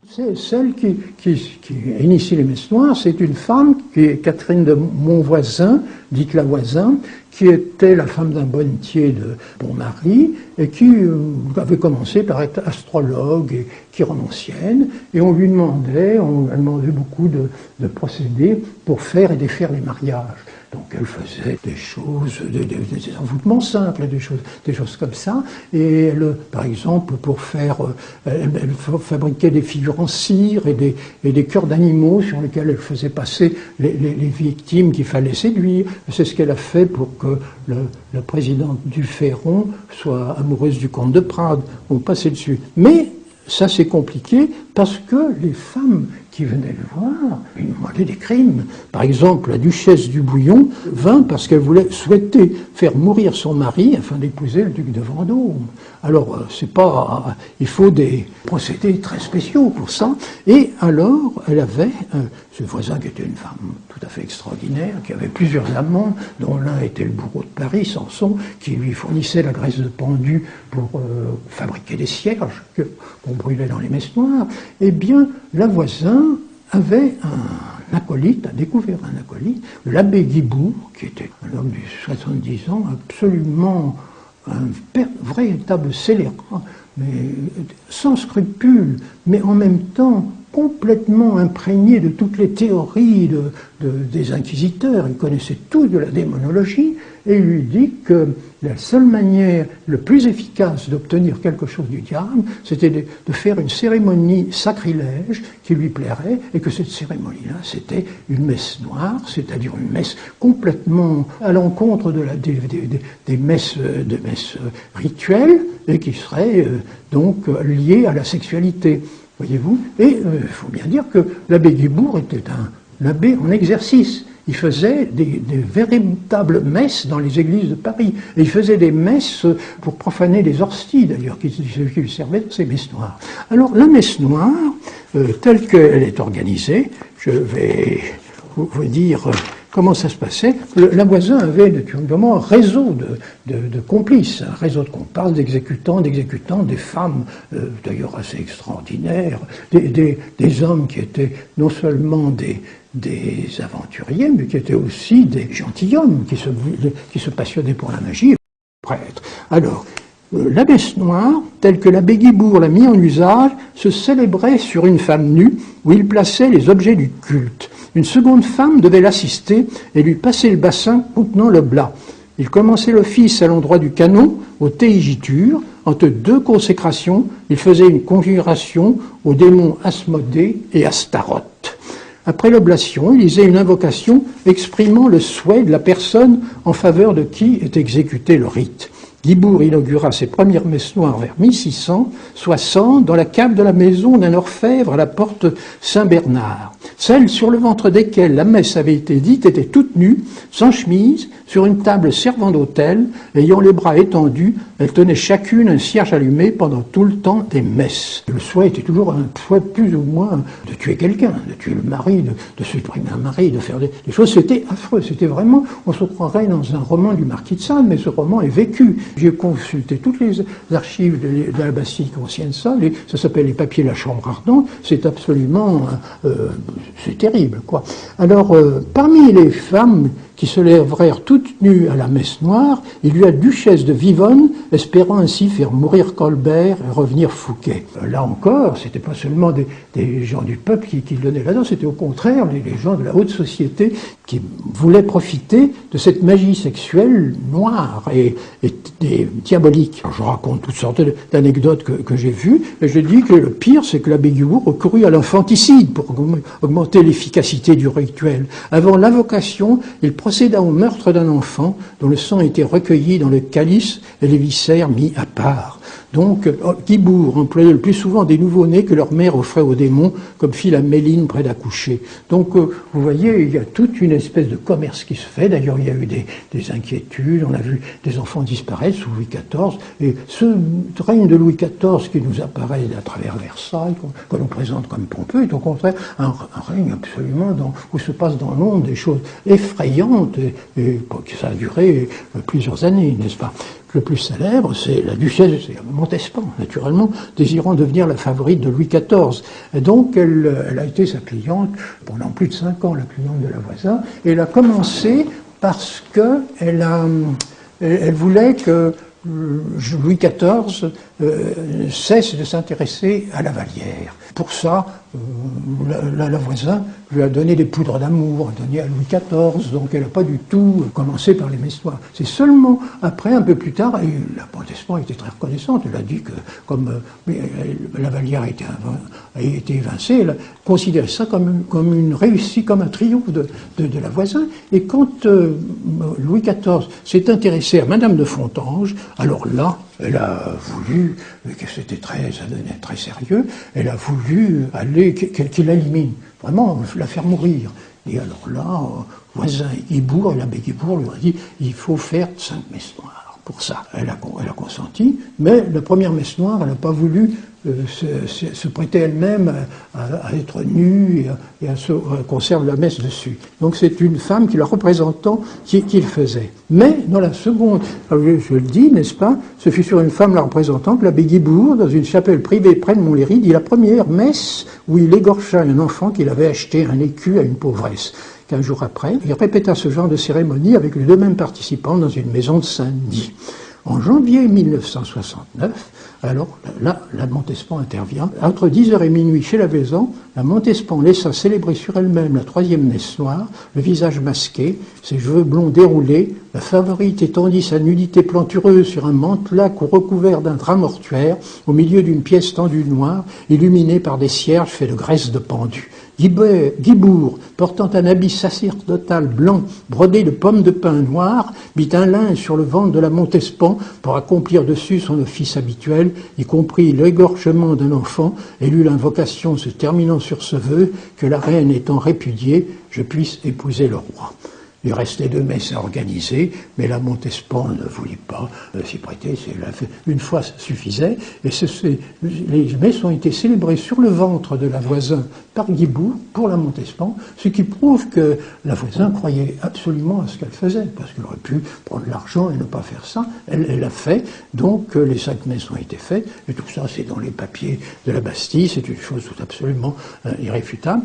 C'est celle qui initie les messes noires, c'est une femme qui est Catherine de Montvoisin, dite la Voisin, qui était la femme d'un bonnetier de Bon-Marie et qui avait commencé par être astrologue et chiromancienne. Et on lui demandait beaucoup de procédés pour faire et défaire les mariages. Donc elle faisait des choses, des envoûtements simples, des choses comme ça. Et elle, par exemple, elle fabriquait des figures en cire et des cœurs d'animaux sur lesquels elle faisait passer les victimes qu'il fallait séduire. C'est ce qu'elle a fait pour que la présidente du Ferron soit amoureuse du comte de Prade. On passait dessus. Mais ça c'est compliqué parce que les femmes qui venaient le voir, ils demandaient des crimes. Par exemple, la duchesse du Bouillon vint parce qu'elle souhaitait faire mourir son mari afin d'épouser le duc de Vendôme. Alors, il faut des procédés très spéciaux pour ça. Et alors, elle avait ce voisin qui était une femme tout à fait extraordinaire, qui avait plusieurs amants, dont l'un était le bourreau de Paris, Samson, qui lui fournissait la graisse de pendu pour fabriquer des cierges qu'on brûlait dans les messes noires. Eh bien, la Voisin avait un acolyte, a découvert un acolyte, l'abbé Guibourg, qui était un homme de 70 ans, absolument un véritable scélérat, mais sans scrupules, mais en même temps complètement imprégné de toutes les théories des inquisiteurs. Il connaissait tout de la démonologie et il lui dit que la seule manière, le plus efficace d'obtenir quelque chose du diable, c'était de faire une cérémonie sacrilège qui lui plairait et que cette cérémonie-là, c'était une messe noire, c'est-à-dire une messe complètement à l'encontre des messes rituelles et qui serait donc liée à la sexualité. Voyez-vous? Et il faut bien dire que l'abbé Guibourg était un abbé en exercice. Il faisait des véritables messes dans les églises de Paris. Et il faisait des messes pour profaner les hosties, d'ailleurs, qui lui servaient dans ces messes noires. Alors, la messe noire, telle qu'elle est organisée, je vais vous dire comment ça se passait. La Voisin avait naturellement un réseau de complices, un réseau de comparses, d'exécutants, des femmes d'ailleurs assez extraordinaires, des hommes qui étaient non seulement des aventuriers, mais qui étaient aussi des gentilshommes qui se passionnaient pour la magie, prêtres. Alors, la messe noire, telle que l'abbé Guibourg l'a mis en usage, se célébrait sur une femme nue où il plaçait les objets du culte. Une seconde femme devait l'assister et lui passer le bassin contenant le blas. Il commençait l'office à l'endroit du canon, au théigiture. Entre deux consécrations, il faisait une conjuration aux démons Asmodée et Astaroth. Après l'oblation, il lisait une invocation exprimant le souhait de la personne en faveur de qui est exécuté le rite. Guibourg inaugura ses premières messes noires vers 1660 dans la cave de la maison d'un orfèvre à la porte Saint-Bernard. Celles sur le ventre desquelles la messe avait été dite étaient toutes nues, sans chemise, sur une table servant d'autel, ayant les bras étendus. Elles tenaient chacune un cierge allumé pendant tout le temps des messes. Le souhait était toujours un souhait plus ou moins de tuer quelqu'un, de tuer le mari, de supprimer un mari, de faire des choses. C'était affreux, c'était vraiment, on se croirait dans un roman du Marquis de Sade, mais ce roman est vécu. J'ai consulté toutes les archives de la basilique ancienne Sade, ça s'appelle les papiers de la chambre ardente, c'est absolument, c'est terrible, quoi. Alors, parmi les femmes qui se lèvèrent toutes nues à la messe noire, il y eut la duchesse de Vivonne, espérant ainsi faire mourir Colbert et revenir Fouquet. Là encore, c'était pas seulement des gens du peuple qui donnaient là-dedans, c'était au contraire les gens de la haute société qui voulaient profiter de cette magie sexuelle noire et diabolique. Alors, je raconte toutes sortes d'anecdotes que j'ai vues, et je dis que le pire, c'est que l'abbé Guibourg recourut à l'infanticide pour augmenter l'efficacité du rituel. Avant l'invocation, il procéda au meurtre d'un enfant dont le sang était recueilli dans le calice et les viscères mis à part. Donc, Guibourg employait le plus souvent des nouveau-nés que leur mère offrait aux démons, comme fit la Méline près d'accoucher. Donc, vous voyez, il y a toute une espèce de commerce qui se fait. D'ailleurs, il y a eu des inquiétudes. On a vu des enfants disparaître sous Louis XIV. Et ce règne de Louis XIV qui nous apparaît à travers Versailles, que l'on présente comme pompeux, est au contraire un règne absolument où se passent dans l'ombre des choses effrayantes et que ça a duré plusieurs années, n'est-ce pas? le plus célèbre, c'est la duchesse de Montespan, naturellement, désirant devenir la favorite de Louis XIV. Et donc, elle a été sa cliente pendant plus de 5 ans, la cliente de Lavoisin, et elle a commencé parce qu'elle voulait que Louis XIV cesse de s'intéresser à la Vallière. Pour ça, Lavoisin lui a donné des poudres d'amour, a donné à Louis XIV, donc elle n'a pas du tout commencé par les Messoirs. C'est seulement après, un peu plus tard, et la Montespan était très reconnaissante, elle a dit que comme la Vallière a été évincée, elle a considéré ça comme une réussite, comme un triomphe de Lavoisin. Et quand Louis XIV s'est intéressé à Madame de Fontanges, alors là, elle a voulu, ça devenait très sérieux, elle a voulu qu'il l'élimine, vraiment la faire mourir. Et alors là, Voisin et Guibourg, l'abbé Guibourg lui a dit, il faut faire 5 messes noires pour ça. Elle a consenti, mais la première messe noire, elle n'a pas voulu se prêter elle-même à être nue et à qu'on serve la messe dessus. Donc c'est une femme qui la représentant qui le faisait. Mais dans la seconde, je le dis, n'est-ce pas, ce fut sur une femme la représentant que l'abbé Guibourg, dans une chapelle privée près de Montlhéry, dit la première messe où il égorgea un enfant qu'il avait acheté un écu à une pauvresse. 15 jours après, il répéta ce genre de cérémonie avec les 2 mêmes participants dans une maison de Saint-Denis. En janvier 1969, alors là, la Montespan intervient. Entre 10h et minuit chez la Vaison, la Montespan laissa célébrer sur elle-même la 3e messe noire, le visage masqué, ses cheveux blonds déroulés, la favorite étendit sa nudité plantureuse sur un mantelac recouvert d'un drap mortuaire, au milieu d'une pièce tendue noire, illuminée par des cierges faits de graisse de pendu. Guibourg, portant un habit sacerdotal blanc brodé de pommes de pin noires, mit un linge sur le ventre de la Montespan pour accomplir dessus son office habituel, y compris l'égorgement d'un enfant, et lut l'invocation se terminant sur ce vœu que la reine étant répudiée, je puisse épouser le roi. Il restait 2 messes à organiser, mais la Montespan ne voulait pas s'y prêter. Une fois ça suffisait. Et les messes ont été célébrées sur le ventre de Lavoisin par Guibourg pour la Montespan, ce qui prouve que Lavoisin croyait absolument à ce qu'elle faisait, parce qu'elle aurait pu prendre l'argent et ne pas faire ça. Elle l'a fait, donc les 5 messes ont été faites, et tout ça c'est dans les papiers de la Bastille, c'est une chose tout absolument irréfutable.